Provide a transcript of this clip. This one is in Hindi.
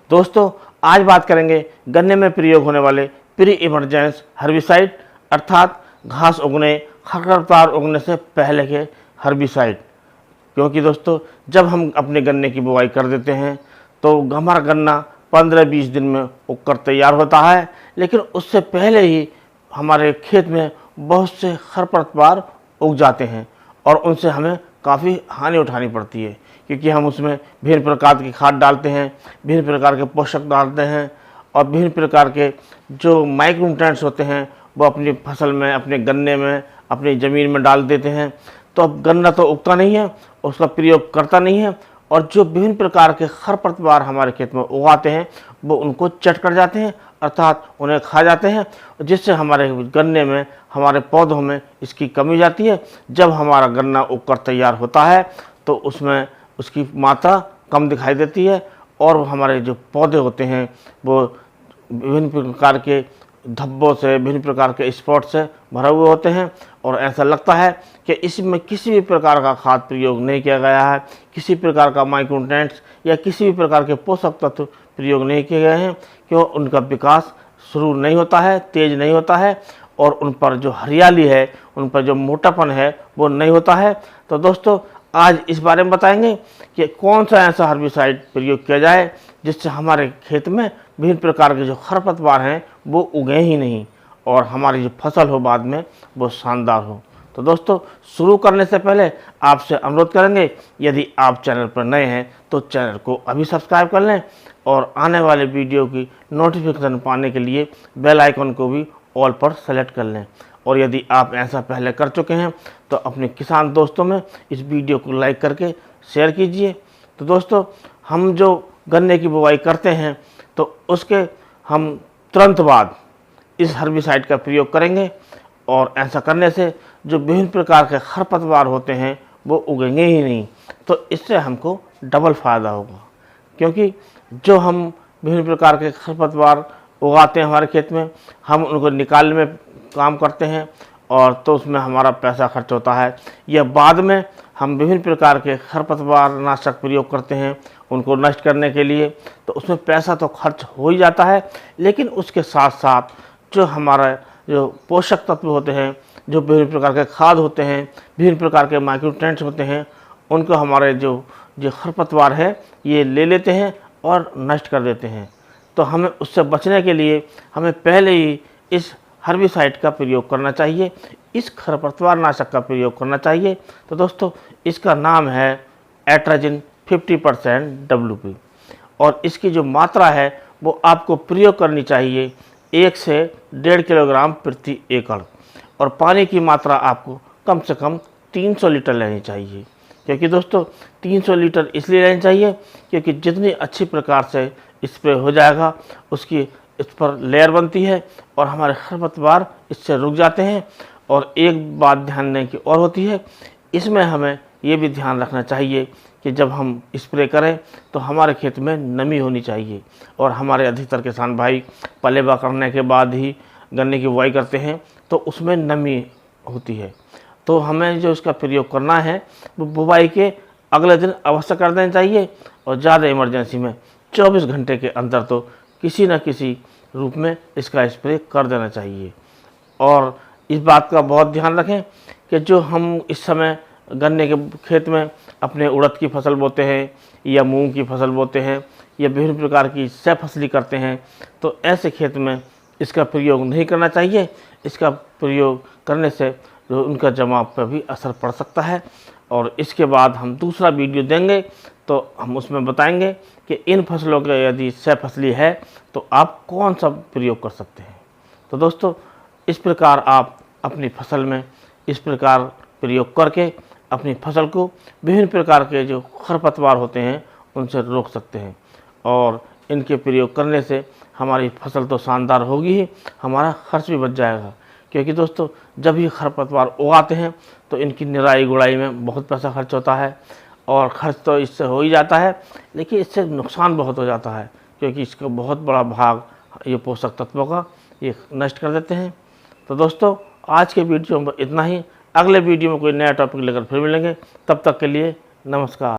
दोस्तों आज बात करेंगे गन्ने में प्रयोग होने वाले प्री इमरजेंस हर्बिसाइड अर्थात घास उगने खरपतवार उगने से पहले के हर्बिसाइड। क्योंकि दोस्तों जब हम अपने गन्ने की बुवाई कर देते हैं तो हमारा गन्ना 15-20 दिन में उगकर तैयार होता है, लेकिन उससे पहले ही हमारे खेत में बहुत से खरपतवार उग जाते हैं और उनसे हमें काफ़ी हानि उठानी पड़ती है। क्योंकि हम उसमें विभिन्न प्रकार की खाद डालते हैं, विभिन्न प्रकार के पोषक डालते हैं और विभिन्न प्रकार के जो माइक्रो न्यूट्रिएंट्स होते हैं वो अपनी फसल में, अपने गन्ने में, अपनी ज़मीन में डाल देते हैं। तो अब गन्ना तो उगता नहीं है, उसका प्रयोग करता नहीं है और जो विभिन्न प्रकार के खरपतवार हमारे खेत में उगाते हैं वो उनको चट कर जाते हैं, अर्थात उन्हें खा जाते हैं, जिससे हमारे गन्ने में, हमारे पौधों में इसकी कमी जाती है। जब हमारा गन्ना उगकर तैयार होता है तो उसमें उसकी मात्रा कम दिखाई देती है और हमारे जो पौधे होते हैं वो विभिन्न प्रकार के धब्बों से, विभिन्न प्रकार के स्पॉट से भरे हुए होते हैं और ऐसा लगता है कि इसमें किसी भी प्रकार का खाद प्रयोग नहीं किया गया है, किसी प्रकार का माइक्रो न्यूट्रिएंट्स या किसी भी प्रकार के पोषक तत्व प्रयोग नहीं किए गए हैं, क्यों उनका विकास शुरू नहीं होता है, तेज नहीं होता है और उन पर जो हरियाली है, उन पर जो मोटापन है वो नहीं होता है। तो दोस्तों आज इस बारे में बताएंगे कि कौन सा ऐसा हर्बिसाइड प्रयोग किया जाए जिससे हमारे खेत में विभिन्न प्रकार के जो खरपतवार हैं वो उगे ही नहीं और हमारी जो फसल हो बाद में वो शानदार हो। तो दोस्तों शुरू करने से पहले आपसे अनुरोध करेंगे, यदि आप चैनल पर नए हैं तो चैनल को अभी सब्सक्राइब कर लें और आने वाले वीडियो की नोटिफिकेशन पाने के लिए बेल आइकन को भी ऑल पर सेलेक्ट कर लें। और यदि आप ऐसा पहले कर चुके हैं तो अपने किसान दोस्तों में इस वीडियो को लाइक करके शेयर कीजिए। तो दोस्तों हम जो गन्ने की बुवाई करते हैं तो उसके हम तुरंत बाद इस हर्बिसाइड का प्रयोग करेंगे और ऐसा करने से जो विभिन्न प्रकार के खरपतवार होते हैं वो उगेंगे ही नहीं। तो इससे हमको डबल फ़ायदा होगा, क्योंकि जो हम विभिन्न प्रकार के खरपतवार उगाते हैं हमारे खेत में, हम उनको निकालने में काम करते हैं और तो उसमें हमारा पैसा खर्च होता है, या बाद में हम विभिन्न प्रकार के खरपतवार नाशक प्रयोग करते हैं उनको नष्ट करने के लिए, तो उसमें पैसा तो खर्च हो ही जाता है, लेकिन उसके साथ साथ जो हमारा जो पोषक तत्व होते हैं, जो विभिन्न प्रकार के खाद होते हैं, विभिन्न प्रकार के माइक्रो न्यूट्रिएंट्स होते हैं, उनको हमारे जो खरपतवार है ये ले लेते हैं और नष्ट कर देते हैं। तो हमें उससे बचने के लिए हमें पहले ही इस हर्बिसाइड का प्रयोग करना चाहिए, इस खरपतवार नाशक का प्रयोग करना चाहिए। तो दोस्तों इसका नाम है एट्राजिन 50% WP और इसकी जो मात्रा है वो आपको प्रयोग करनी चाहिए 1 से 1.5 किलोग्राम प्रति एकड़ और पानी की मात्रा आपको कम से कम 300 लीटर लेनी चाहिए। क्योंकि दोस्तों 300 लीटर इसलिए लेनी चाहिए क्योंकि जितनी अच्छी प्रकार से स्प्रे हो जाएगा उसकी इस पर लेयर बनती है और हमारे खरपतवार इससे रुक जाते हैं। और एक बात ध्यान देने की और होती है, इसमें हमें ये भी ध्यान रखना चाहिए कि जब हम स्प्रे करें तो हमारे खेत में नमी होनी चाहिए और हमारे अधिकतर किसान भाई पलेबा करने के बाद ही गन्ने की बुवाई करते हैं तो उसमें नमी होती है। तो हमें जो इसका प्रयोग करना है वो बुवाई के अगले दिन अवश्य कर देना चाहिए और ज़्यादा इमरजेंसी में 24 घंटे के अंदर तो किसी न किसी रूप में इसका स्प्रे कर देना चाहिए। और इस बात का बहुत ध्यान रखें कि जो हम इस समय गन्ने के खेत में अपने उड़द की फसल बोते हैं या मूंग की फसल बोते हैं या विभिन्न प्रकार की सह फसली करते हैं, तो ऐसे खेत में इसका प्रयोग नहीं करना चाहिए। इसका प्रयोग करने से जो उनका जमाव पर भी असर पड़ सकता है। और इसके बाद हम दूसरा वीडियो देंगे तो हम उसमें बताएंगे कि इन फसलों के यदि सह फसली है तो आप कौन सा प्रयोग कर सकते हैं। तो दोस्तों इस प्रकार आप अपनी फसल में इस प्रकार प्रयोग करके अपनी फसल को विभिन्न प्रकार के जो खरपतवार होते हैं उनसे रोक सकते हैं और इनके प्रयोग करने से हमारी फसल तो शानदार होगी ही, हमारा खर्च भी बच जाएगा। क्योंकि दोस्तों जब ये खरपतवार उगाते हैं तो इनकी निराई गुड़ाई में बहुत पैसा खर्च होता है और खर्च तो इससे हो ही जाता है, लेकिन इससे नुकसान बहुत हो जाता है क्योंकि इसका बहुत बड़ा भाग ये पोषक तत्वों का ये नष्ट कर देते हैं। तो दोस्तों आज के वीडियो में इतना ही, अगले वीडियो में कोई नया टॉपिक लेकर फिर मिलेंगे, तब तक के लिए नमस्कार।